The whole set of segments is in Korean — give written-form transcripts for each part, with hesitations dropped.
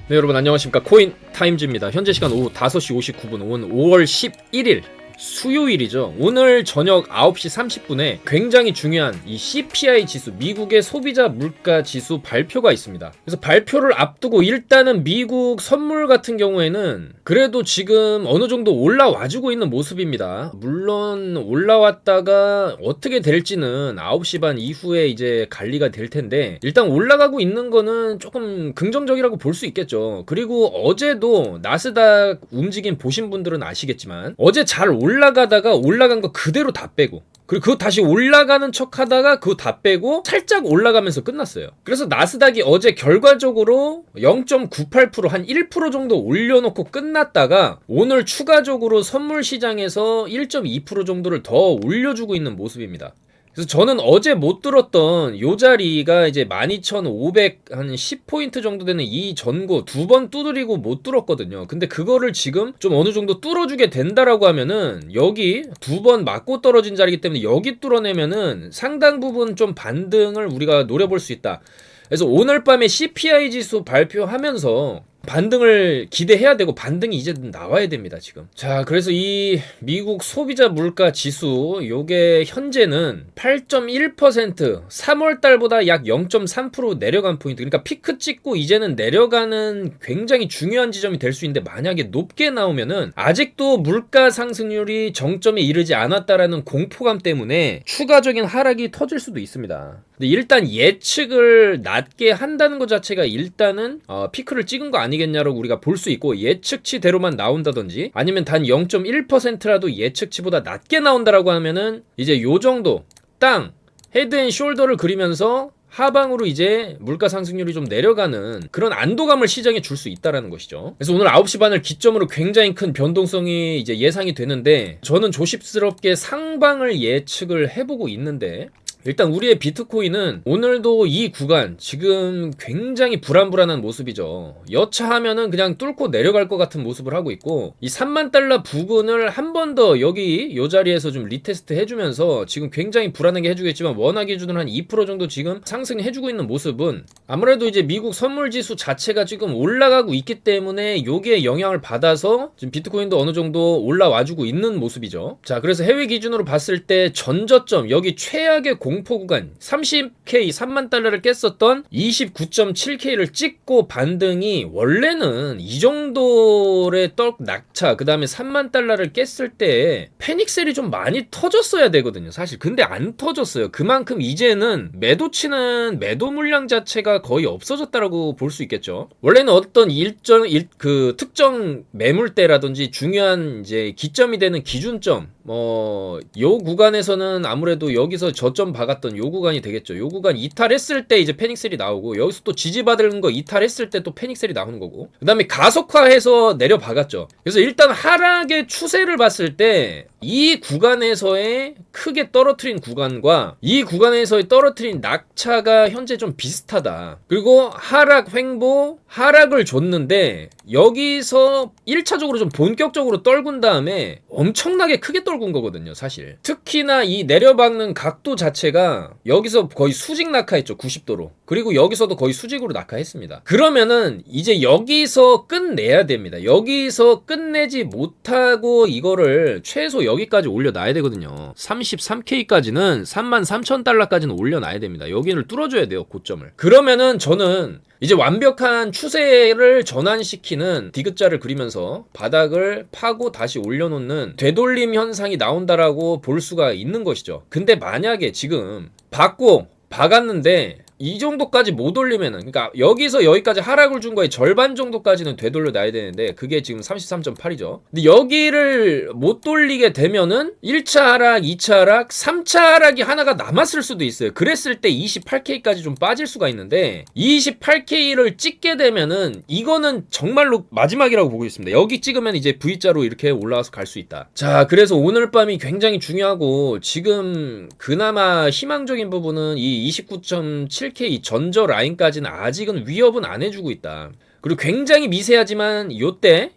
네, 여러분 안녕하십니까. 코인 타임즈입니다. 현재 시간 오후 5시 59분, 오는 5월 11일 수요일이죠. 오늘 저녁 9시 30분에 굉장히 중요한 이 CPI 지수, 미국의 소비자 물가 지수 발표가 있습니다. 그래서 발표를 앞두고 일단은 미국 선물 같은 경우에는 그래도 지금 어느 정도 올라와주고 있는 모습입니다. 물론 올라왔다가 어떻게 될지는 9시 반 이후에 이제 관리가 될 텐데, 일단 올라가고 있는 거는 조금 긍정적이라고 볼 수 있겠죠. 그리고 어제도 나스닥 움직임 보신 분들은 아시겠지만, 어제 잘 올라가다가 올라간 거 그대로 다 빼고, 그리고 그거 다시 올라가는 척 하다가 그거 다 빼고 살짝 올라가면서 끝났어요. 그래서 나스닥이 어제 결과적으로 0.98% 한 1% 정도 올려놓고 끝났다가 오늘 추가적으로 선물 시장에서 1.2% 정도를 더 올려주고 있는 모습입니다. 그래서 저는 어제 못 들었던 요 자리가 이제 12,500 한 10포인트 정도 되는 이 전고 두 번 두드리고 못 뚫었거든요. 근데 그거를 지금 좀 어느 정도 뚫어주게 된다라고 하면은, 여기 두 번 맞고 떨어진 자리이기 때문에 여기 뚫어내면은 상당 부분 좀 반등을 우리가 노려볼 수 있다. 그래서 오늘 밤에 CPI 지수 발표하면서 반등을 기대해야 되고, 반등이 이제 나와야 됩니다 지금. 자, 그래서 이 미국 소비자 물가 지수 요게 현재는 8.1%, 3월 달보다 약 0.3% 내려간 포인트. 그러니까 피크 찍고 이제는 내려가는 굉장히 중요한 지점이 될 수 있는데, 만약에 높게 나오면은 아직도 물가 상승률이 정점에 이르지 않았다라는 공포감 때문에 추가적인 하락이 터질 수도 있습니다. 근데 일단 예측을 낮게 한다는 것 자체가 일단은 피크를 찍은 거 아니겠냐라고 우리가 볼 수 있고, 예측치대로만 나온다든지 아니면 단 0.1%라도 예측치보다 낮게 나온다라고 하면은 이제 요 정도 땅 헤드앤숄더를 그리면서 하방으로 이제 물가 상승률이 좀 내려가는 그런 안도감을 시장에 줄 수 있다라는 것이죠. 그래서 오늘 9시 반을 기점으로 굉장히 큰 변동성이 이제 예상이 되는데, 저는 조심스럽게 상방을 예측을 해보고 있는데, 일단 우리의 비트코인은 오늘도 이 구간 지금 굉장히 불안불안한 모습이죠. 여차하면은 그냥 뚫고 내려갈 것 같은 모습을 하고 있고, 이 3만 달러 부근을 한 번 더 여기 요 자리에서 좀 리테스트 해주면서 지금 굉장히 불안하게 해주겠지만, 원화 기준으로 한 2% 정도 지금 상승해주고 있는 모습은 아무래도 이제 미국 선물 지수 자체가 지금 올라가고 있기 때문에 요게 영향을 받아서 지금 비트코인도 어느 정도 올라와주고 있는 모습이죠. 자, 그래서 해외 기준으로 봤을 때 전저점 여기 최악의 공포 구간 30K 3만 달러를 깼었던 29.7K를 찍고 반등이, 원래는 이 정도의 낙차 그 다음에 3만 달러를 깼을 때 패닉셀이 좀 많이 터졌어야 되거든요 사실. 근데 안 터졌어요. 그만큼 이제는 매도치는 매도 물량 자체가 거의 없어졌다라고 볼 수 있겠죠. 원래는 어떤 그 특정 매물대라든지 중요한 이제 기점이 되는 기준점, 요 구간에서는 아무래도 여기서 저점 박았던 요 구간이 되겠죠. 요 구간 이탈했을 때 이제 패닉셀이 나오고, 여기서 또 지지받은 거 이탈했을 때 또 패닉셀이 나오는 거고, 그 다음에 가속화해서 내려 박았죠. 그래서 일단 하락의 추세를 봤을 때 이 구간에서의 크게 떨어뜨린 구간과 이 구간에서의 떨어뜨린 낙차가 현재 좀 비슷하다. 그리고 하락 횡보, 하락을 줬는데 여기서 1차적으로 좀 본격적으로 떨군 다음에 엄청나게 크게 떨군 거거든요 사실. 특히나 이 내려박는 각도 자체가 여기서 거의 수직 낙하했죠, 90도로. 그리고 여기서도 거의 수직으로 낙하했습니다. 그러면은 이제 여기서 끝내야 됩니다. 여기서 끝내지 못하고 이거를 최소 여기까지 올려놔야 되거든요. 33K까지는 33,000달러까지는 올려놔야 됩니다. 여기를 뚫어줘야 돼요, 고점을. 그러면은 저는 이제 완벽한 추세를 전환시키는 디귿자를 그리면서 바닥을 파고 다시 올려놓는 되돌림 현상이 나온다라고 볼 수가 있는 것이죠. 근데 만약에 지금 박았는데 이 정도까지 못 올리면은, 그러니까 여기서 여기까지 하락을 준 거의 절반 정도까지는 되돌려 놔야 되는데 그게 지금 33.8이죠. 근데 여기를 못 돌리게 되면은 1차 하락, 2차 하락, 3차 하락이 하나가 남았을 수도 있어요. 그랬을 때 28K까지 좀 빠질 수가 있는데, 28K를 찍게 되면은 이거는 정말로 마지막이라고 보고 있습니다. 여기 찍으면 이제 V자로 이렇게 올라와서 갈 수 있다. 자, 그래서 오늘 밤이 굉장히 중요하고, 지금 그나마 희망적인 부분은 이 29.7K 전저 라인까지는 아직은 위협은 안 해주고 있다. 그리고 굉장히 미세하지만 요때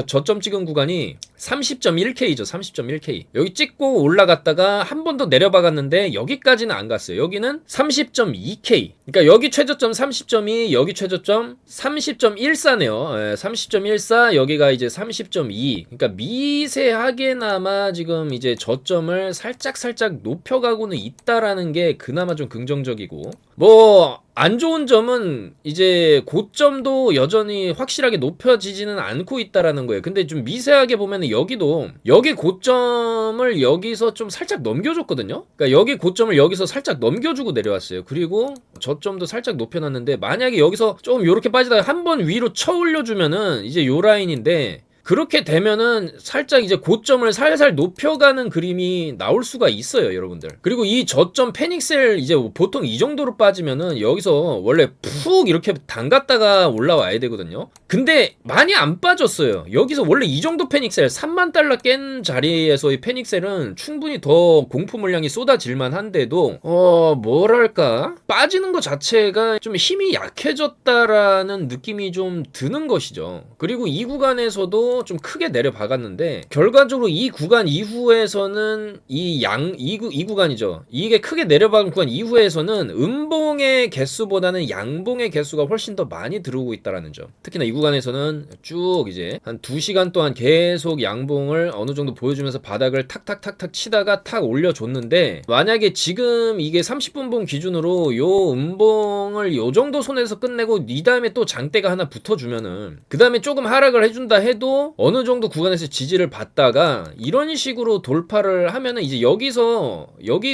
저점 찍은 구간이 30.1K죠. 30.1K. 여기 찍고 올라갔다가 한 번 더 내려박았는데 여기까지는 안 갔어요. 여기는 30.2K. 그러니까 여기 최저점 30.2, 여기 최저점 30.14네요. 30.14, 여기가 이제 30.2. 그러니까 미세하게나마 지금 이제 저점을 살짝 높여가고는 있다라는 게 그나마 좀 긍정적이고, 뭐 안 좋은 점은 이제 고점도 여전히 확실하게 높여지지는 않고 있다라는 거예요. 근데 좀 미세하게 보면은 여기 고점을 여기서 좀 살짝 넘겨줬거든요. 그러니까 여기 고점을 여기서 살짝 넘겨주고 내려왔어요. 그리고 저점도 살짝 높여놨는데, 만약에 여기서 좀 요렇게 빠지다가 한번 위로 쳐 올려주면은 이제 요 라인인데, 그렇게 되면은 살짝 이제 고점을 살살 높여가는 그림이 나올 수가 있어요, 여러분들. 그리고 이 저점 패닉셀 이제 보통 이 정도로 빠지면은 여기서 원래 푹 이렇게 담갔다가 올라와야 되거든요. 근데 많이 안 빠졌어요. 여기서 원래 이 정도 패닉셀 3만 달러 깬 자리에서의 패닉셀은 충분히 더 공포 물량이 쏟아질만 한데도 뭐랄까, 빠지는 것 자체가 좀 힘이 약해졌다라는 느낌이 좀 드는 것이죠. 그리고 이 구간에서도 좀 크게 내려박았는데, 결과적으로 이 구간 이후에서는 이 구간이죠. 이게 크게 내려박은 구간 이후에서는 음봉의 개수보다는 양봉의 개수가 훨씬 더 많이 들어오고 있다라는 점. 특히나 이 구간에서는 쭉 이제 한 2시간 동안 계속 양봉을 어느 정도 보여주면서 바닥을 탁탁탁탁 치다가 탁 올려줬는데, 만약에 지금 이게 30분봉 기준으로 요 음봉을 요 정도 손에서 끝내고 이 다음에 또 장대가 하나 붙어주면은, 그 다음에 조금 하락을 해준다 해도 어느 정도 구간에서 지지를 받다가 이런 식으로 돌파를 하면은 이제 여기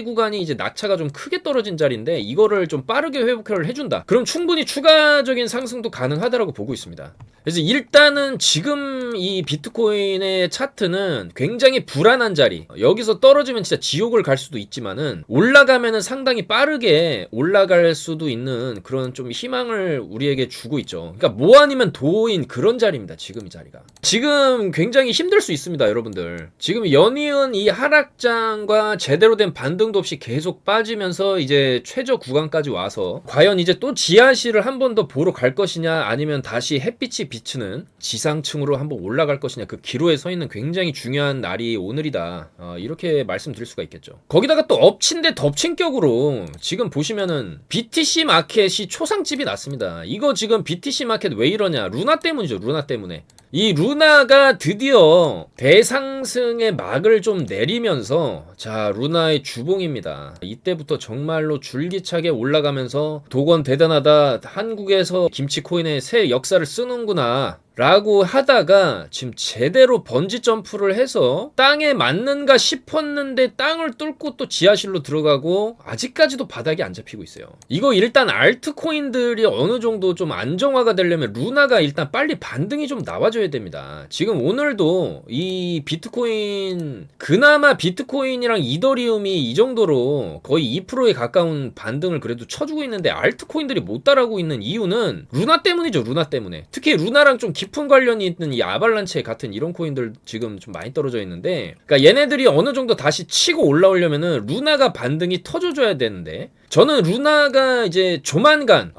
구간이 이제 낙차가 좀 크게 떨어진 자리인데, 이거를 좀 빠르게 회복을 해준다. 그럼 충분히 추가적인 상승도 가능하다라고 보고 있습니다. 그래서 일단은 지금 이 비트코인의 차트는 굉장히 불안한 자리. 여기서 떨어지면 진짜 지옥을 갈 수도 있지만은, 올라가면은 상당히 빠르게 올라갈 수도 있는 그런 좀 희망을 우리에게 주고 있죠. 그러니까 뭐 아니면 도인 그런 자리입니다. 지금 이 자리가. 지금 굉장히 힘들 수 있습니다, 여러분들. 지금 연이은 이 하락장과 제대로 된 반등도 없이 계속 빠지면서 이제 최저 구간까지 와서, 과연 이제 또 지하실을 한 번 더 보러 갈 것이냐, 아니면 다시 햇빛이 비추는 지상층으로 한번 올라갈 것이냐, 그 기로에 서 있는 굉장히 중요한 날이 오늘이다. 이렇게 말씀드릴 수가 있겠죠. 거기다가 또 엎친 데 덮친 격으로 지금 보시면은 BTC 마켓이 초상집이 났습니다. 이거 지금 BTC 마켓 왜 이러냐? 루나 때문이죠. 루나 때문에. 이 루나가 드디어 대상승의 막을 좀 내리면서, 자, 루나의 주봉입니다. 이때부터 정말로 줄기차게 올라가면서 도건 대단하다, 한국에서 김치코인의 새 역사를 쓰는구나 라고 하다가 지금 제대로 번지 점프를 해서 땅에 맞는가 싶었는데 땅을 뚫고 또 지하실로 들어가고, 아직까지도 바닥이 안 잡히고 있어요. 이거 일단 알트코인들이 어느 정도 좀 안정화가 되려면 루나가 일단 빨리 반등이 좀 나와줘야 됩니다. 지금 오늘도 이 비트코인, 그나마 비트코인이랑 이더리움이 이 정도로 거의 2%에 가까운 반등을 그래도 쳐주고 있는데, 알트코인들이 못 따라오고 있는 이유는 루나 때문이죠. 루나 때문에. 특히 루나랑 좀 깊은 관련이 있는 이 아발란체 같은 이런 코인들 지금 좀 많이 떨어져 있는데, 그러니까 얘네들이 어느 정도 다시 치고 올라오려면은 루나가 반등이 터져줘야 되는데, 저는 루나가 이제 조만간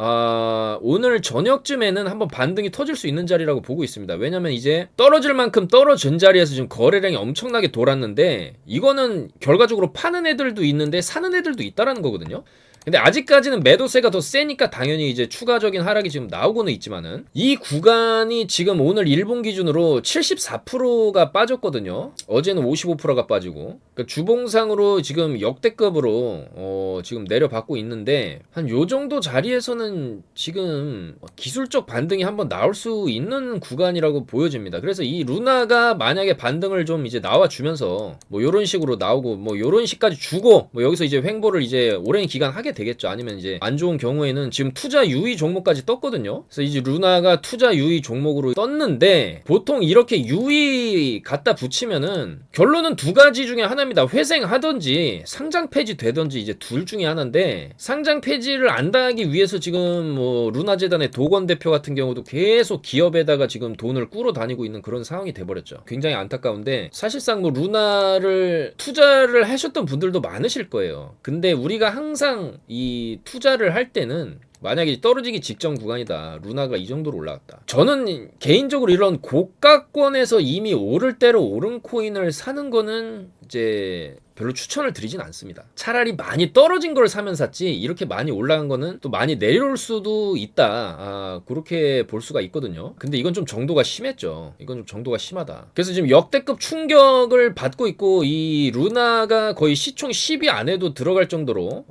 오늘 저녁쯤에는 한번 반등이 터질 수 있는 자리라고 보고 있습니다. 왜냐면 이제 떨어질 만큼 떨어진 자리에서 지금 거래량이 엄청나게 돌았는데, 이거는 결과적으로 파는 애들도 있는데 사는 애들도 있다라는 거거든요. 근데 아직까지는 매도세가 더 세니까 당연히 이제 추가적인 하락이 지금 나오고는 있지만은, 이 구간이 지금 오늘 일본 기준으로 74%가 빠졌거든요. 어제는 55%가 빠지고, 그러니까 주봉상으로 지금 역대급으로 지금 내려받고 있는데, 한 요 정도 자리에서는 지금 기술적 반등이 한번 나올 수 있는 구간이라고 보여집니다. 그래서 이 루나가 만약에 반등을 좀 이제 나와주면서 뭐 요런 식으로 나오고 뭐 요런 식까지 주고, 뭐 여기서 이제 횡보를 이제 오랜 기간 하게 되겠죠. 아니면 이제 안 좋은 경우에는 지금 투자 유의 종목까지 떴거든요. 그래서 이제 루나가 투자 유의 종목으로 떴는데, 보통 이렇게 유의 갖다 붙이면은 결론은 두 가지 중에 하나입니다. 회생하든지 상장 폐지 되든지, 이제 둘 중에 하나인데, 상장 폐지를 안 당하기 위해서 지금 뭐 루나 재단의 도건 대표 같은 경우도 계속 기업에다가 지금 돈을 꾸러 다니고 있는 그런 상황이 돼버렸죠. 굉장히 안타까운데, 사실상 뭐 루나를 투자를 하셨던 분들도 많으실 거예요. 근데 우리가 항상 이 투자를 할 때는 만약에 떨어지기 직전 구간이다. 루나가 이 정도로 올라갔다. 저는 개인적으로 이런 고가권에서 이미 오를 대로 오른 코인을 사는 거는 이제 별로 추천을 드리진 않습니다. 차라리 많이 떨어진 걸 사면 샀지 이렇게 많이 올라간 거는 또 많이 내려올 수도 있다. 그렇게 볼 수가 있거든요. 근데 이건 좀 정도가 심했죠. 이건 좀 정도가 심하다. 그래서 지금 역대급 충격을 받고 있고 이 루나가 거의 시총 10위 안에도 들어갈 정도로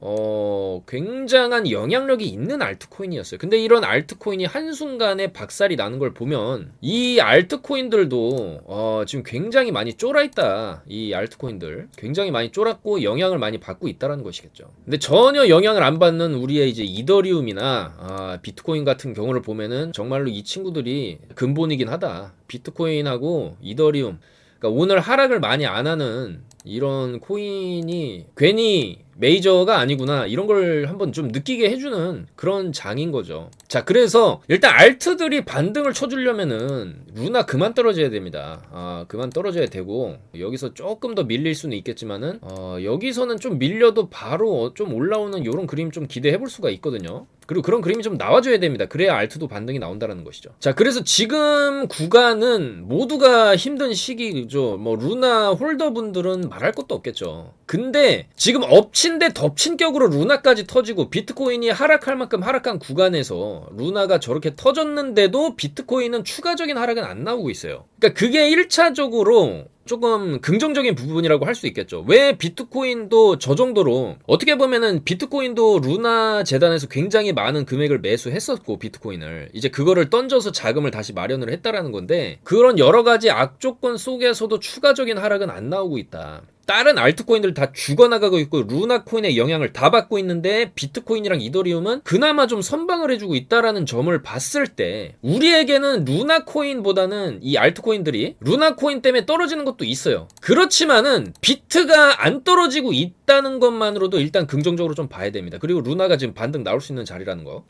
굉장한 영향력이 있는 알트코인이었어요. 근데 이런 알트코인이 한순간에 박살이 나는 걸 보면 이 알트코인들도 지금 굉장히 많이 쫄아있다. 이 알트코인들 굉장히 많이 쫄았고 영향을 많이 받고 있다는 것이겠죠. 근데 전혀 영향을 안 받는 우리의 이제 이더리움이나 비트코인 같은 경우를 보면은 정말로 이 친구들이 근본이긴 하다. 비트코인하고 이더리움, 그러니까 오늘 하락을 많이 안 하는 이런 코인이 괜히 메이저가 아니구나 이런 걸 한번 좀 느끼게 해주는 그런 장인 거죠. 자, 그래서 일단 알트들이 반등을 쳐주려면은 루나 그만 떨어져야 됩니다. 그만 떨어져야 되고 여기서 조금 더 밀릴 수는 있겠지만은 여기서는 좀 밀려도 바로 좀 올라오는 이런 그림 좀 기대해 볼 수가 있거든요. 그리고 그런 그림이 좀 나와줘야 됩니다. 그래야 알트도 반등이 나온다는 것이죠. 자, 그래서 지금 구간은 모두가 힘든 시기죠. 뭐 루나 홀더분들은 말할 것도 없겠죠. 근데 지금 엎친 데 덮친 격으로 루나까지 터지고 비트코인이 하락할 만큼 하락한 구간에서 루나가 저렇게 터졌는데도 비트코인은 추가적인 하락은 안 나오고 있어요. 그러니까 그게 1차적으로 조금 긍정적인 부분이라고 할 수 있겠죠. 왜 비트코인도 저 정도로, 어떻게 보면은 비트코인도 루나 재단에서 굉장히 많은 금액을 매수했었고 비트코인을 이제 그거를 던져서 자금을 다시 마련을 했다라는 건데, 그런 여러 가지 악조건 속에서도 추가적인 하락은 안 나오고 있다. 다른 알트코인들 다 죽어나가고 있고 루나 코인의 영향을 다 받고 있는데 비트코인이랑 이더리움은 그나마 좀 선방을 해주고 있다라는 점을 봤을 때 우리에게는 루나 코인보다는 이 알트코인들이 루나 코인 때문에 떨어지는 것도 있어요. 그렇지만은 비트가 안 떨어지고 있다는 것만으로도 일단 긍정적으로 좀 봐야 됩니다. 그리고 루나가 지금 반등 나올 수 있는 자리라는 거.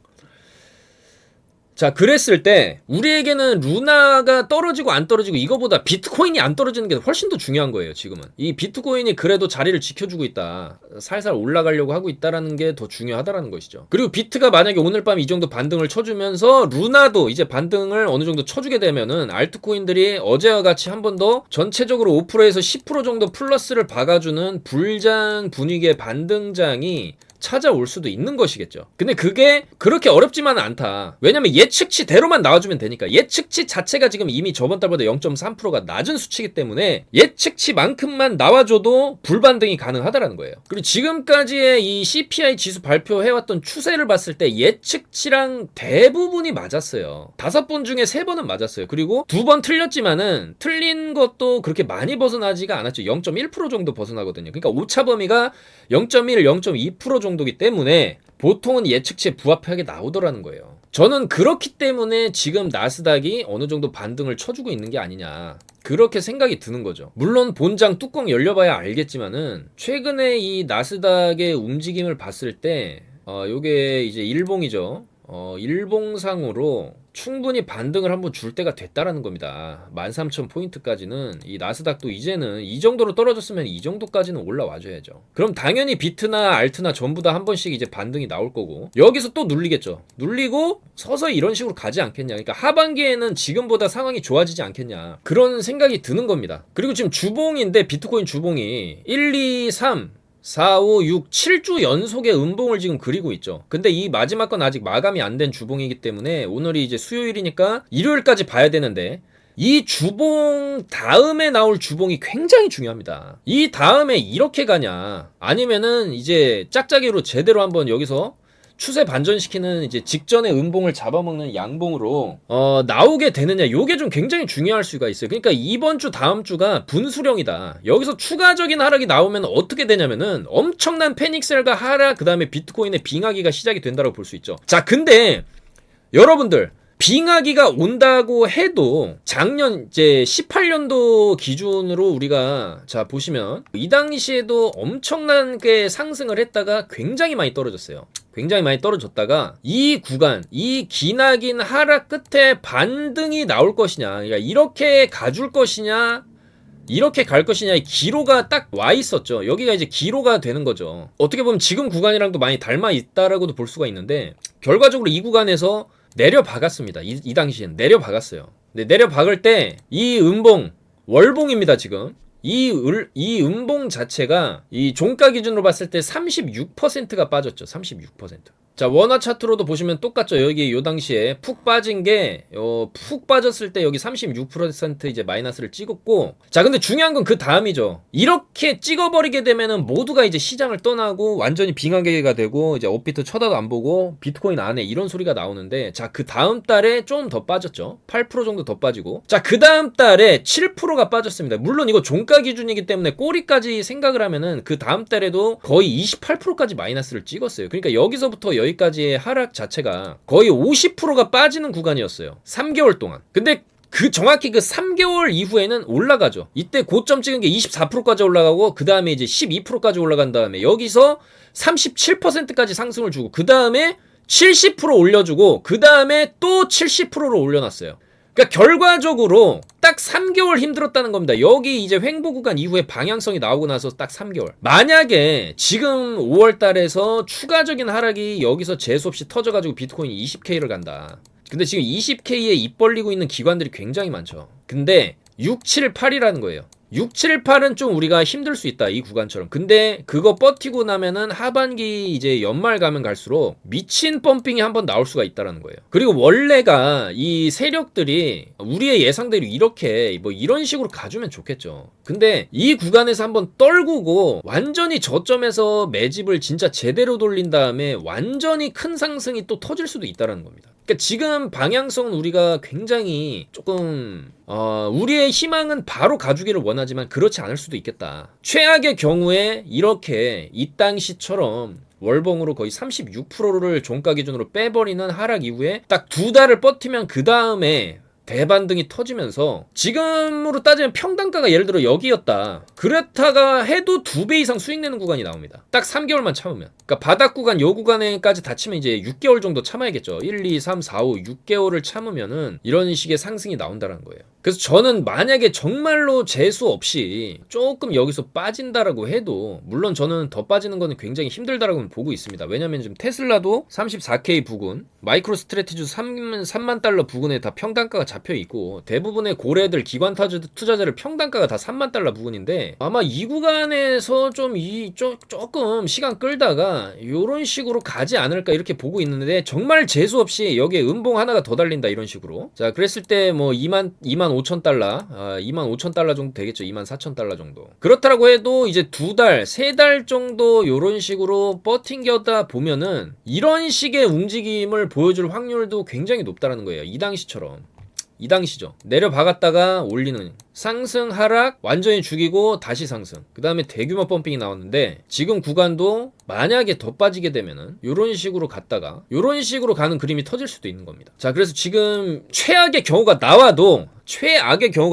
자, 그랬을 때 우리에게는 루나가 떨어지고 안 떨어지고 이거보다 비트코인이 안 떨어지는 게 훨씬 더 중요한 거예요. 지금은 이 비트코인이 그래도 자리를 지켜주고 있다, 살살 올라가려고 하고 있다라는 게 더 중요하다라는 것이죠. 그리고 비트가 만약에 오늘 밤 이 정도 반등을 쳐주면서 루나도 이제 반등을 어느 정도 쳐주게 되면은 알트코인들이 어제와 같이 한 번 더 전체적으로 5%에서 10% 정도 플러스를 박아주는 불장 분위기의 반등장이 찾아올 수도 있는 것이겠죠. 근데 그게 그렇게 어렵지만은 않다. 왜냐면 예측치대로만 나와주면 되니까. 예측치 자체가 지금 이미 저번 달보다 0.3%가 낮은 수치이기 때문에 예측치만큼만 나와줘도 불반등이 가능하다라는 거예요. 그리고 지금까지의 이 CPI 지수 발표해왔던 추세를 봤을 때 예측치랑 대부분이 맞았어요. 5번 중에 3번은 맞았어요. 그리고 2번 틀렸지만은 틀린 것도 그렇게 많이 벗어나지가 않았죠. 0.1% 정도 벗어나거든요. 그러니까 오차 범위가 0.1, 0.2% 정도기 때문에 보통은 예측치에 부합하게 나오더라는 거예요. 저는 그렇기 때문에 지금 나스닥이 어느 정도 반등을 쳐주고 있는 게 아니냐, 그렇게 생각이 드는 거죠. 물론 본장 뚜껑 열려봐야 알겠지만은 최근에 이 나스닥의 움직임을 봤을 때 요게 이제 일봉이죠. 일봉상으로 충분히 반등을 한번 줄 때가 됐다라는 겁니다. 13,000포인트까지는 이 나스닥도 이제는 이 정도로 떨어졌으면 이 정도까지는 올라와줘야죠. 그럼 당연히 비트나 알트나 전부 다 한 번씩 이제 반등이 나올 거고 여기서 또 눌리겠죠. 눌리고 서서히 이런 식으로 가지 않겠냐. 그러니까 하반기에는 지금보다 상황이 좋아지지 않겠냐, 그런 생각이 드는 겁니다. 그리고 지금 주봉인데 비트코인 주봉이 1, 2, 3 4, 5, 6, 7주 연속의 음봉을 지금 그리고 있죠. 근데 이 마지막 건 아직 마감이 안 된 주봉이기 때문에 오늘이 이제 수요일이니까 일요일까지 봐야 되는데, 이 주봉 다음에 나올 주봉이 굉장히 중요합니다. 이 다음에 이렇게 가냐, 아니면은 이제 짝짝이로 제대로 한번 여기서 추세 반전시키는 이제 직전에 음봉을 잡아먹는 양봉으로 나오게 되느냐, 요게 좀 굉장히 중요할 수가 있어요. 그러니까 이번 주 다음 주가 분수령이다. 여기서 추가적인 하락이 나오면 어떻게 되냐면은 엄청난 패닉셀과 하락, 그 다음에 비트코인의 빙하기가 시작이 된다고 볼 수 있죠. 자, 근데 여러분들 빙하기가 온다고 해도 작년 이제 18년도 기준으로 우리가 자 보시면 이 당시에도 엄청나게 상승을 했다가 굉장히 많이 떨어졌어요. 굉장히 많이 떨어졌다가 이 구간, 이 기나긴 하락 끝에 반등이 나올 것이냐, 그러니까 이렇게 가줄 것이냐, 이렇게 갈 것이냐, 기로가 딱 와 있었죠. 여기가 이제 기로가 되는 거죠. 어떻게 보면 지금 구간이랑도 많이 닮아 있다라고도 볼 수가 있는데, 결과적으로 이 구간에서 내려 박았습니다. 이 당시엔 내려 박았어요. 근데 내려 박을 때 이 음봉, 월봉입니다. 지금 이 음봉 자체가 이 종가 기준으로 봤을 때 36%가 빠졌죠. 36%. 자, 원화 차트로도 보시면 똑같죠. 여기 요 당시에 푹 빠진 게 푹 빠졌을 때 여기 36% 이제 마이너스를 찍었고, 자, 근데 중요한 건 그 다음이죠. 이렇게 찍어버리게 되면은 모두가 이제 시장을 떠나고 완전히 빙하계가 되고, 이제 업비트 쳐다도 안 보고 비트코인 안에 이런 소리가 나오는데, 자, 그 다음 달에 좀 더 빠졌죠. 8% 정도 더 빠지고, 자, 그 다음 달에 7%가 빠졌습니다. 물론 이거 종가 기준이기 때문에 꼬리까지 생각을 하면은 그 다음 달에도 거의 28%까지 마이너스를 찍었어요. 그러니까 여기서부터 여기까지의 하락 자체가 거의 50%가 빠지는 구간이었어요. 3개월 동안. 근데 정확히 그 3개월 이후에는 올라가죠. 이때 고점 찍은 게 24%까지 올라가고, 그 다음에 이제 12%까지 올라간 다음에 여기서 37%까지 상승을 주고, 그 다음에 70% 올려주고, 그 다음에 또 70%로 올려놨어요. 그러니까 결과적으로 딱 3개월 힘들었다는 겁니다. 여기 이제 횡보 구간 이후에 방향성이 나오고 나서 딱 3개월. 만약에 지금 5월 달에서 추가적인 하락이 여기서 재수없이 터져가지고 비트코인이 20K를 간다. 근데 지금 20K에 입 벌리고 있는 기관들이 굉장히 많죠. 근데 6, 7, 8이라는 거예요. 6, 7, 8은 좀 우리가 힘들 수 있다, 이 구간처럼. 근데 그거 버티고 나면은 하반기 이제 연말 가면 갈수록 미친 펌핑이 한번 나올 수가 있다라는 거예요. 그리고 원래가 이 세력들이 우리의 예상대로 이렇게 뭐 이런 식으로 가주면 좋겠죠. 근데 이 구간에서 한번 떨구고 완전히 저점에서 매집을 진짜 제대로 돌린 다음에 완전히 큰 상승이 또 터질 수도 있다라는 겁니다. 그러니까 지금 방향성은 우리가 굉장히 조금 우리의 희망은 바로 가주기를 원하지만 그렇지 않을 수도 있겠다. 최악의 경우에 이렇게 이 당시처럼 월봉으로 거의 36%를 종가 기준으로 빼버리는 하락 이후에 딱 2달을 버티면 그 다음에 대반등이 터지면서, 지금으로 따지면 평단가가 예를 들어 여기였다. 그렇다가 해도 2배 이상 수익 내는 구간이 나옵니다. 딱 3개월만 참으면. 그러니까 바닥 구간, 요 구간에까지 닫히면 이제 6개월 정도 참아야겠죠. 1, 2, 3, 4, 5, 6개월을 참으면은 이런 식의 상승이 나온다는 거예요. 그래서 저는 만약에 정말로 재수 없이 조금 여기서 빠진다라고 해도, 물론 저는 더 빠지는 거는 굉장히 힘들다라고 보고 있습니다. 왜냐면 지금 테슬라도 34K 부근, 마이크로 스트래티지 3만 달러 부근에 다 평단가가 잡혀 있고, 대부분의 고래들, 기관 투자자들 평단가가 다 3만 달러 부근인데, 아마 이 구간에서 좀 조금 시간 끌다가 이런 식으로 가지 않을까 이렇게 보고 있는데, 정말 재수 없이 여기에 음봉 하나가 더 달린다 이런 식으로. 자, 그랬을 때 뭐 2만 5천 달러, 2만 5천 달러 정도 되겠죠. 2만 4천 달러 정도. 그렇다라고 해도 이제 2달, 3달 정도 이런 식으로 버팅겨다 보면은 이런 식의 움직임을 보여줄 확률도 굉장히 높다라는 거예요. 이 당시처럼. 이 당시죠. 내려 박았다가 올리는 상승 하락 완전히 죽이고 다시 상승, 그 다음에 대규모 펌핑이 나왔는데, 지금 구간도 만약에 더 빠지게 되면은 요런 식으로 갔다가 요런 식으로 가는 그림이 터질 수도 있는 겁니다. 자, 그래서 지금 최악의 경우가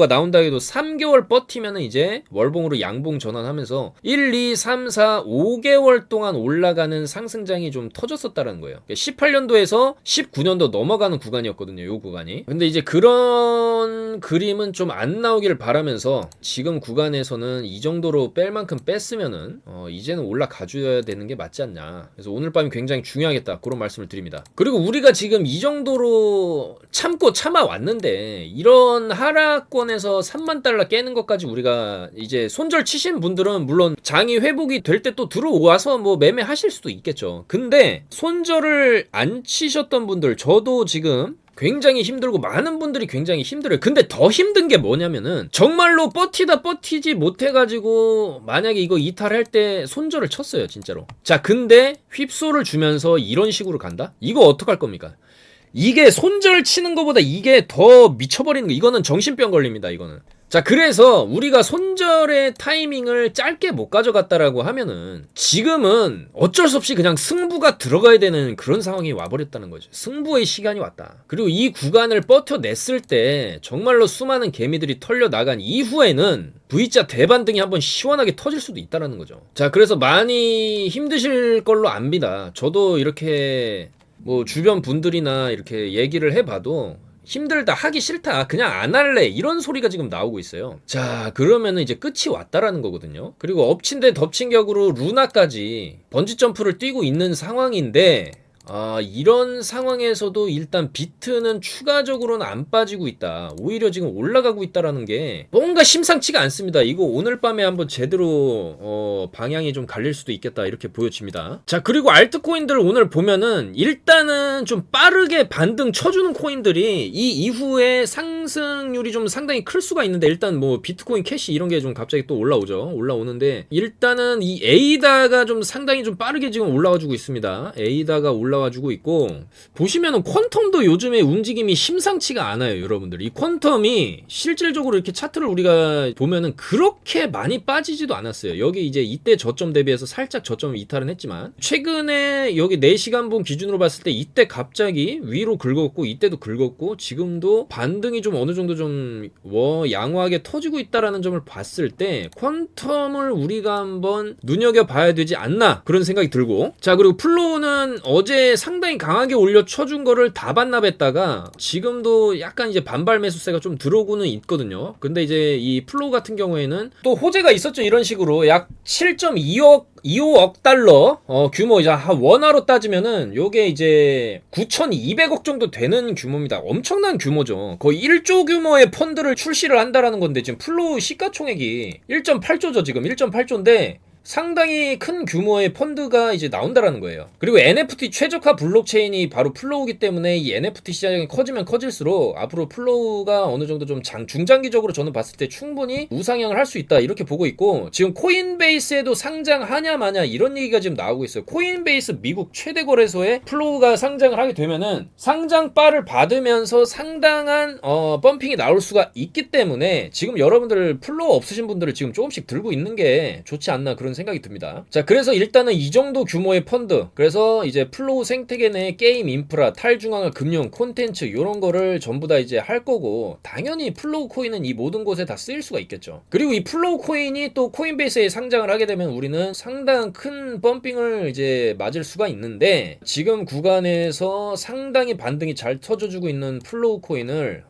나온다 해도 3개월 버티면은 이제 월봉으로 양봉 전환하면서 1, 2, 3, 4, 5개월 동안 올라가는 상승장이 좀 터졌었다는 거예요. 18년도에서 19년도 넘어가는 구간이었거든요, 요 구간이. 근데 이제 그런 그림은 좀 안 나오기를 바라면서, 지금 구간에서는 이 정도로 뺄 만큼 뺐으면은 이제는 올라가줘야 되는 게 맞지 않냐. 그래서 오늘 밤이 굉장히 중요하겠다, 그런 말씀을 드립니다. 그리고 우리가 지금 이 정도로 참아 왔는데, 이런 하락권에서 3만 달러 깨는 것까지 우리가 이제 손절 치신 분들은 물론 장이 회복이 될 때 또 들어와서 뭐 매매하실 수도 있겠죠. 근데 손절을 안 치셨던 분들, 저도 지금 굉장히 힘들고 많은 분들이 굉장히 힘들어요. 근데 더 힘든 게 뭐냐면은, 정말로 버티지 못해가지고 만약에 이거 이탈할 때 손절을 쳤어요, 진짜로. 자, 근데 휩소를 주면서 이런 식으로 간다? 이거 어떡할 겁니까? 이게 손절 치는 것보다 이게 더 미쳐버리는 거, 이거는 정신병 걸립니다, 이거는. 자, 그래서 우리가 손절의 타이밍을 짧게 못 가져갔다라고 하면은 지금은 어쩔 수 없이 그냥 승부가 들어가야 되는 그런 상황이 와버렸다는 거죠. 승부의 시간이 왔다. 그리고 이 구간을 버텨냈을 때 정말로 수많은 개미들이 털려 나간 이후에는 V자 대반등이 한번 시원하게 터질 수도 있다는 거죠. 자, 그래서 많이 힘드실 걸로 압니다. 저도 이렇게 뭐 주변 분들이나 이렇게 얘기를 해봐도 힘들다, 하기 싫다, 그냥 안 할래, 이런 소리가 지금 나오고 있어요. 자, 그러면은 이제 끝이 왔다라는 거거든요. 그리고 엎친 데 덮친 격으로 루나까지 번지 점프를 뛰고 있는 상황인데, 이런 상황에서도 일단 비트는 추가적으로는 안 빠지고 있다. 오히려 지금 올라가고 있다라는 게 뭔가 심상치가 않습니다. 이거 오늘 밤에 한번 제대로 방향이 좀 갈릴 수도 있겠다, 이렇게 보여집니다. 자, 그리고 알트코인들 오늘 보면은 일단은 좀 빠르게 반등 쳐주는 코인들이 이 이후에 상승률이 좀 상당히 클 수가 있는데, 일단 뭐 비트코인 캐시 이런 게 좀 갑자기 또 올라오는데, 일단은 이 에이다가 좀 상당히 좀 빠르게 지금 올라와주고 있습니다. 에이다가 올라와주고 있고, 보시면은 퀀텀도 요즘에 움직임이 심상치가 않아요, 여러분들. 이 퀀텀이 실질적으로 이렇게 차트를 우리가 보면은 그렇게 많이 빠지지도 않았어요. 여기 이제 이때 저점 대비해서 살짝 저점을 이탈은 했지만, 최근에 여기 4시간분 기준으로 봤을 때 이때 갑자기 위로 긁었고, 이때도 긁었고, 지금도 반등이 좀 어느 정도 좀 양호하게 터지고 있다라는 점을 봤을 때 퀀텀을 우리가 한번 눈여겨봐야 되지 않나, 그런 생각이 들고. 자, 그리고 플로우는 어제 상당히 강하게 올려 쳐준 거를 다 반납했다가 지금도 약간 이제 반발 매수세가 좀 들어오고는 있거든요. 근데 이제 이 플로우 같은 경우에는 또 호재가 있었죠. 이런 식으로 약 7.25억 달러 규모, 이제 한 원화로 따지면은 요게 이제 9,200억 정도 되는 규모입니다. 엄청난 규모죠. 거의 1조 규모의 펀드를 출시를 한다라는 건데, 지금 플로우 시가총액이 1.8조죠. 지금 1.8조인데 상당히 큰 규모의 펀드가 이제 나온다라는 거예요. 그리고 NFT 최적화 블록체인이 바로 플로우기 때문에 이 NFT 시장이 커지면 커질수록 앞으로 플로우가 어느 정도 좀 중장기적으로 저는 봤을 때 충분히 우상향을 할 수 있다, 이렇게 보고 있고, 지금 코인베이스에도 상장하냐 마냐 이런 얘기가 지금 나오고 있어요. 코인베이스 미국 최대 거래소에 플로우가 상장을 하게 되면은 상장바를 받으면서 상당한 펌핑이 나올 수가 있기 때문에 지금 여러분들 플로우 없으신 분들을 지금 조금씩 들고 있는 게 좋지 않나, 그런 생각이 듭니다. 자, 그래서 일단은 이 정도 규모의 펀드, 그래서 이제 플로우 생태계 내 게임 인프라, 탈중앙화 금융, 콘텐츠 이런 거를 전부 다 이제 할 거고, 당연히 플로우 코인은 이 모든 곳에 다 쓰일 수가 있겠죠. 그리고 이 플로우 코인이 또 코인베이스에 상장을 하게 되면 우리는 상당한 큰 펌핑을 이제 맞을 수가 있는데, 지금 구간에서 상당히 반등이 잘 터져주고 있는 플로우 코인을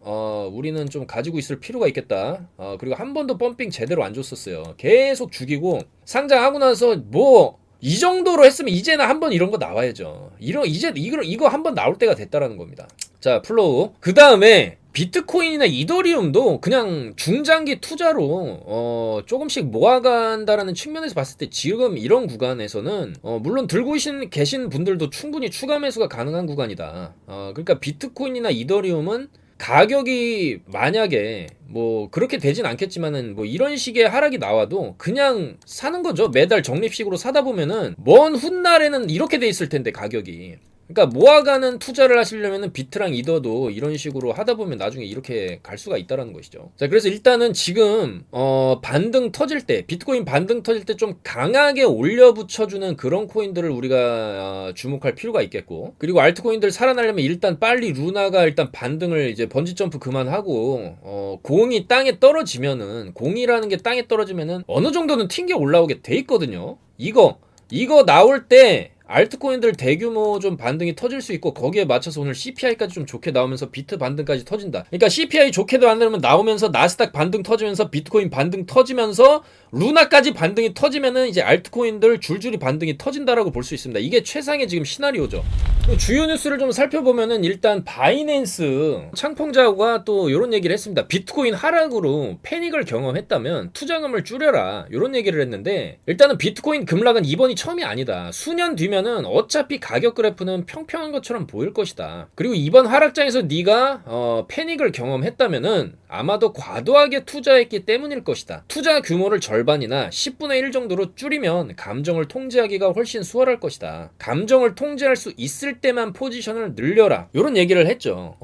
우리는 좀 가지고 있을 필요가 있겠다. 그리고 한 번도 펌핑 제대로 안 줬었어요. 계속 죽이고, 상장하고 나서 뭐 이 정도로 했으면 이제는 한번 이런 거 나와야죠. 이제 이거 한번 나올 때가 됐다라는 겁니다. 자, 플로우. 그 다음에 비트코인이나 이더리움도 그냥 중장기 투자로 조금씩 모아간다라는 측면에서 봤을 때 지금 이런 구간에서는 물론 들고 계신 분들도 충분히 추가 매수가 가능한 구간이다. 그러니까 비트코인이나 이더리움은 가격이 만약에 뭐 그렇게 되진 않겠지만은 뭐 이런 식의 하락이 나와도 그냥 사는 거죠. 매달 적립식으로 사다 보면은 먼 훗날에는 이렇게 돼 있을 텐데, 가격이. 그러니까 모아가는 투자를 하시려면은 비트랑 이더도 이런 식으로 하다 보면 나중에 이렇게 갈 수가 있다라는 것이죠. 자, 그래서 일단은 지금 반등 터질 때, 비트코인 반등 터질 때 좀 강하게 올려 붙여주는 그런 코인들을 우리가 주목할 필요가 있겠고, 그리고 알트코인들 살아나려면 일단 빨리 루나가 일단 반등을 이제 번지 점프 그만하고 공이 땅에 떨어지면은, 공이라는 게 땅에 떨어지면은 어느 정도는 튕겨 올라오게 돼 있거든요. 이거 나올 때 알트코인들 대규모 좀 반등이 터질 수 있고, 거기에 맞춰서 오늘 CPI까지 좀 좋게 나오면서 비트 반등까지 터진다. 그러니까 CPI 좋게 나오면서 나스닥 반등 터지면서 비트코인 반등 터지면서 루나까지 반등이 터지면은 이제 알트코인들 줄줄이 반등이 터진다라고 볼 수 있습니다. 이게 최상의 지금 시나리오죠. 주요 뉴스를 좀 살펴보면은 일단 바이낸스 창펑자가 또 이런 얘기를 했습니다. 비트코인 하락으로 패닉을 경험했다면 투자금을 줄여라, 이런 얘기를 했는데, 일단은 비트코인 급락은 이번이 처음이 아니다. 수년 뒤면은 어차피 가격 그래프는 평평한 것처럼 보일 것이다. 그리고 이번 하락장에서 네가 패닉을 경험했다면은 아마도 과도하게 투자했기 때문일 것이다. 투자 규모를 절반이나 10분의 1 정도로 줄이면 감정을 통제하기가 훨씬 수월할 것이다. 감정을 통제할 수 있을 때만 포지션을 늘려라, 이런 얘기를 했죠.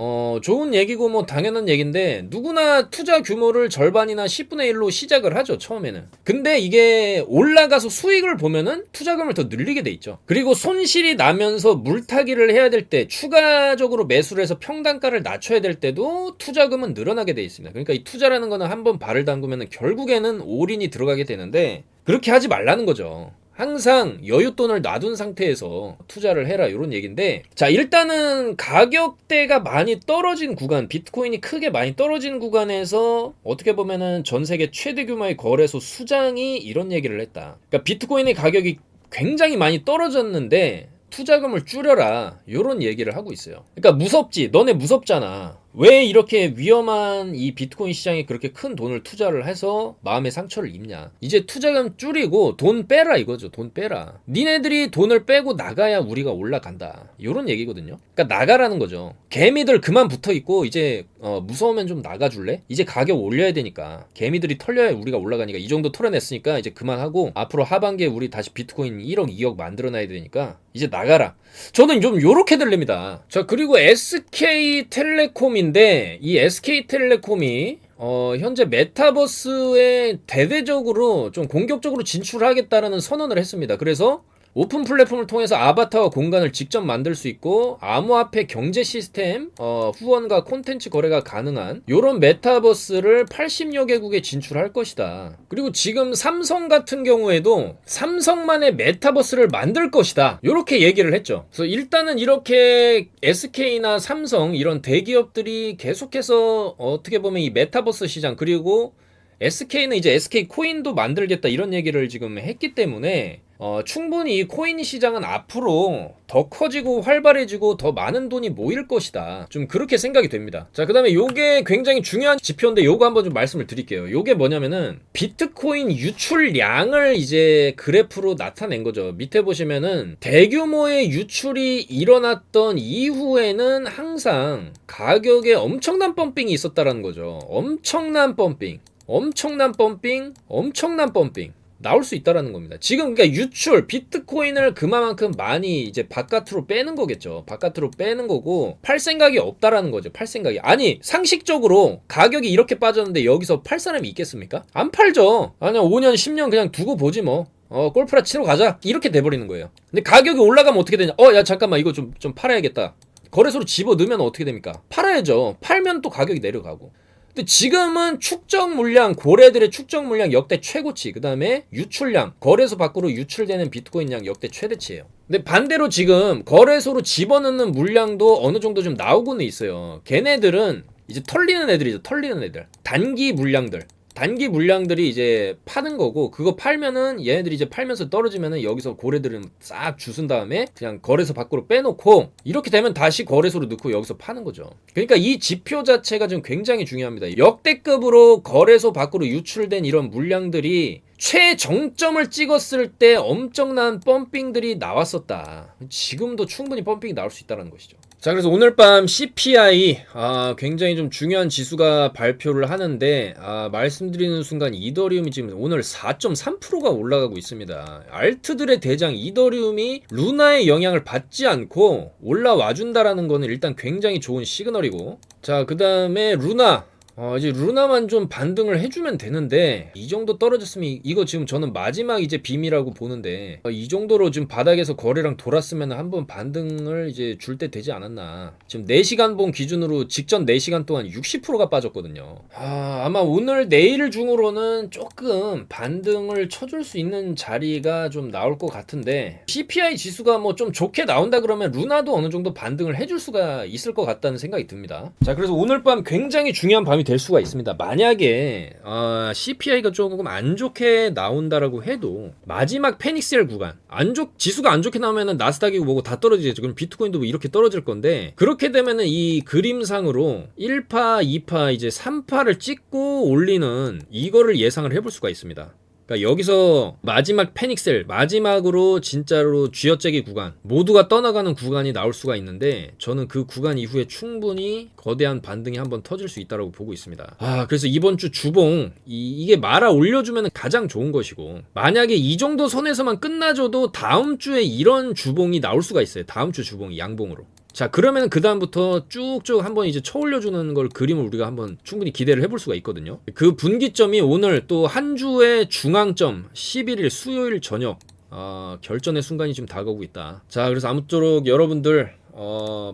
좋은 얘기고 뭐 당연한 얘기인데, 누구나 투자 규모를 절반이나 10분의 1로 시작을 하죠, 처음에는. 근데 이게 올라가서 수익을 보면은 투자금을 더 늘리게 돼 있죠. 그리고 손실이 나면서 물타기를 해야 될 때, 추가적으로 매수를 해서 평단가를 낮춰야 될 때도 투자금은 늘어나게 돼 있습니다. 그러니까 이 투자라는 거는 한번 발을 담그면 결국에는 올인이 들어가게 되는데, 그렇게 하지 말라는 거죠. 항상 여윳돈을 놔둔 상태에서 투자를 해라 이런 얘기인데, 자 일단은 가격대가 많이 떨어진 구간, 비트코인이 크게 많이 떨어진 구간에서 어떻게 보면은 전 세계 최대 규모의 거래소 수장이 이런 얘기를 했다. 그러니까 비트코인의 가격이 굉장히 많이 떨어졌는데 투자금을 줄여라 이런 얘기를 하고 있어요. 그러니까 무섭지, 너네 무섭잖아. 왜 이렇게 위험한 이 비트코인 시장에 그렇게 큰 돈을 투자를 해서 마음의 상처를 입냐. 이제 투자금 줄이고 돈 빼라 이거죠. 돈 빼라. 니네들이 돈을 빼고 나가야 우리가 올라간다 이런 얘기거든요. 그러니까 나가라는 거죠. 개미들 그만 붙어있고 이제 무서우면 좀 나가줄래? 이제 가격 올려야 되니까, 개미들이 털려야 우리가 올라가니까 이 정도 털어냈으니까 이제 그만하고 앞으로 하반기에 우리 다시 비트코인 1억 2억 만들어놔야 되니까 이제 나가라. 저는 좀 요렇게 들립니다. 자, 그리고 SK텔레콤인데 이 SK텔레콤이 현재 메타버스에 대대적으로 좀 공격적으로 진출하겠다라는 선언을 했습니다. 그래서 오픈 플랫폼을 통해서 아바타와 공간을 직접 만들 수 있고 암호화폐 경제 시스템, 후원과 콘텐츠 거래가 가능한 이런 메타버스를 80여 개국에 진출할 것이다. 그리고 지금 삼성 같은 경우에도 삼성만의 메타버스를 만들 것이다 이렇게 얘기를 했죠. 그래서 일단은 이렇게 SK나 삼성 이런 대기업들이 계속해서 어떻게 보면 이 메타버스 시장, 그리고 SK는 이제 SK 코인도 만들겠다 이런 얘기를 지금 했기 때문에 충분히 이 코인 시장은 앞으로 더 커지고 활발해지고 더 많은 돈이 모일 것이다. 좀 그렇게 생각이 됩니다. 자, 그 다음에 요게 굉장히 중요한 지표인데 요거 한번 좀 말씀을 드릴게요. 요게 뭐냐면은 비트코인 유출량을 이제 그래프로 나타낸 거죠. 밑에 보시면은 대규모의 유출이 일어났던 이후에는 항상 가격에 엄청난 펌핑이 있었다라는 거죠. 엄청난 펌핑 나올 수 있다라는 겁니다. 지금 그러니까 유출, 비트코인을 그만큼 많이 이제 바깥으로 빼는 거겠죠. 바깥으로 빼는 거고 팔 생각이 없다라는 거죠. 팔 생각이. 아니, 상식적으로 가격이 이렇게 빠졌는데 여기서 팔 사람이 있겠습니까? 안 팔죠. 아니 5년 10년 그냥 두고 보지 뭐. 골프라 치러 가자. 이렇게 돼버리는 거예요. 근데 가격이 올라가면 어떻게 되냐. 야 잠깐만 이거 좀 팔아야겠다. 거래소로 집어 넣으면 어떻게 됩니까? 팔아야죠. 팔면 또 가격이 내려가고. 근데 지금은 축적 물량, 고래들의 축적 물량 역대 최고치, 그 다음에 유출량, 거래소 밖으로 유출되는 비트코인 양 역대 최대치예요. 근데 반대로 지금 거래소로 집어넣는 물량도 어느 정도 좀 나오고는 있어요. 걔네들은 이제 털리는 애들이죠. 털리는 애들. 단기 물량들이 이제 파는 거고, 그거 팔면은 얘네들이 이제 팔면서 떨어지면은 여기서 고래들은 싹 주순 다음에 그냥 거래소 밖으로 빼놓고 이렇게 되면 다시 거래소로 넣고 여기서 파는 거죠. 그러니까 이 지표 자체가 좀 굉장히 중요합니다. 역대급으로 거래소 밖으로 유출된 이런 물량들이 최정점을 찍었을 때 엄청난 펌핑들이 나왔었다. 지금도 충분히 펌핑이 나올 수 있다는 것이죠. 자, 그래서 오늘 밤 CPI 굉장히 좀 중요한 지수가 발표를 하는데 말씀드리는 순간 이더리움이 지금 오늘 4.3%가 올라가고 있습니다. 알트들의 대장 이더리움이 루나의 영향을 받지 않고 올라와 준다라는 거는 일단 굉장히 좋은 시그널이고, 자, 그 다음에 루나, 이제 루나만 좀 반등을 해주면 되는데, 이 정도 떨어졌으면 이거 지금 저는 마지막 이제 빔이라고 보는데, 이 정도로 지금 바닥에서 거래량 돌았으면 한번 반등을 이제 줄 때 되지 않았나. 지금 4시간 봉 기준으로 직전 4시간 동안 60%가 빠졌거든요. 아마 오늘 내일 중으로는 조금 반등을 쳐줄 수 있는 자리가 좀 나올 것 같은데, CPI 지수가 뭐 좀 좋게 나온다 그러면 루나도 어느 정도 반등을 해줄 수가 있을 것 같다는 생각이 듭니다. 자, 그래서 오늘 밤 굉장히 중요한 밤이 될 수가 있습니다. 만약에 CPI가 조금 안 좋게 나온다라고 해도 마지막 페닉셀 구간, 지수가 안 좋게 나오면은 나스닥이고 뭐고 다 떨어지겠죠. 그럼 비트코인도 뭐 이렇게 떨어질 건데, 그렇게 되면은 이 그림상으로 1파, 2파, 이제 3파를 찍고 올리는 이거를 예상을 해볼 수가 있습니다. 그러니까 여기서 마지막 패닉셀, 마지막으로 진짜로 쥐어짜기 구간, 모두가 떠나가는 구간이 나올 수가 있는데, 저는 그 구간 이후에 충분히 거대한 반등이 한번 터질 수 있다고 보고 있습니다. 그래서 이번 주 주봉 이게 말아 올려주면 가장 좋은 것이고, 만약에 이 정도 선에서만 끝나줘도 다음 주에 이런 주봉이 나올 수가 있어요. 다음 주 주봉이 양봉으로. 자, 그러면 그 다음부터 쭉쭉 한번 이제 쳐올려주는 걸 그림을 우리가 한번 충분히 기대를 해볼 수가 있거든요. 그 분기점이 오늘 또 한 주의 중앙점 11일 수요일 저녁 결전의 순간이 지금 다가오고 있다. 자, 그래서 아무쪼록 여러분들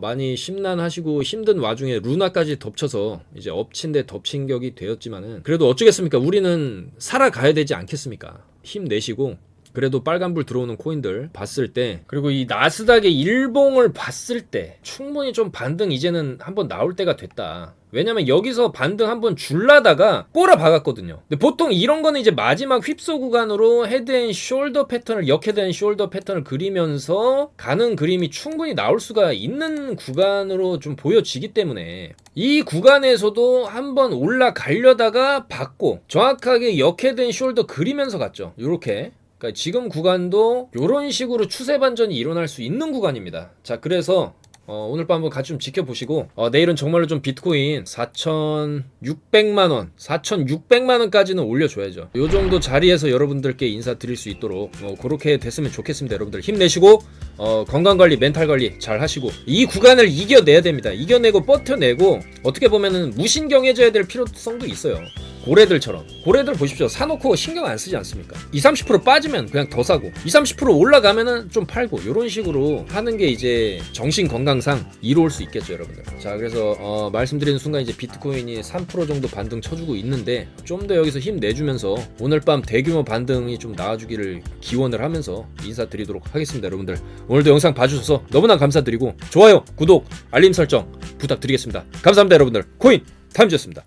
많이 심란하시고 힘든 와중에 루나까지 덮쳐서 이제 엎친 데 덮친 격이 되었지만은, 그래도 어쩌겠습니까? 우리는 살아가야 되지 않겠습니까? 힘내시고 그래도 빨간불 들어오는 코인들 봤을 때, 그리고 이 나스닥의 일봉을 봤을 때 충분히 좀 반등 이제는 한번 나올 때가 됐다. 왜냐면 여기서 반등 한번 줄라다가 꼬라 박았거든요. 근데 보통 이런 거는 이제 마지막 휩소 구간으로 헤드앤숄더 패턴을, 역헤드앤숄더 패턴을 그리면서 가는 그림이 충분히 나올 수가 있는 구간으로 좀 보여지기 때문에 이 구간에서도 한번 올라가려다가 받고 정확하게 역헤드앤숄더 그리면서 갔죠. 요렇게. 그러니까 지금 구간도 이런 식으로 추세 반전이 일어날 수 있는 구간입니다. 자, 그래서 오늘 밤 한번 같이 좀 지켜보시고 내일은 정말로 좀 비트코인 4,600만원 4,600만원까지는 올려줘야죠. 요 정도 자리에서 여러분들께 인사드릴 수 있도록 그렇게 됐으면 좋겠습니다. 여러분들 힘내시고 건강관리 멘탈관리 잘 하시고 이 구간을 이겨내야 됩니다. 이겨내고 버텨내고 어떻게 보면은 무신경해져야 될 필요성도 있어요. 고래들처럼. 고래들 보십시오. 사놓고 신경 안 쓰지 않습니까? 20-30% 빠지면 그냥 더 사고 20-30% 올라가면은 좀 팔고 이런 식으로 하는 게 이제 정신 건강상 이로울 수 있겠죠, 여러분들. 자, 그래서 말씀드리는 순간 이제 비트코인이 3% 정도 반등 쳐주고 있는데 좀 더 여기서 힘 내주면서 오늘 밤 대규모 반등이 좀 나와주기를 기원을 하면서 인사드리도록 하겠습니다. 여러분들 오늘도 영상 봐주셔서 너무나 감사드리고 좋아요, 구독, 알림 설정 부탁드리겠습니다. 감사합니다. 여러분들 코인 타임즈였습니다.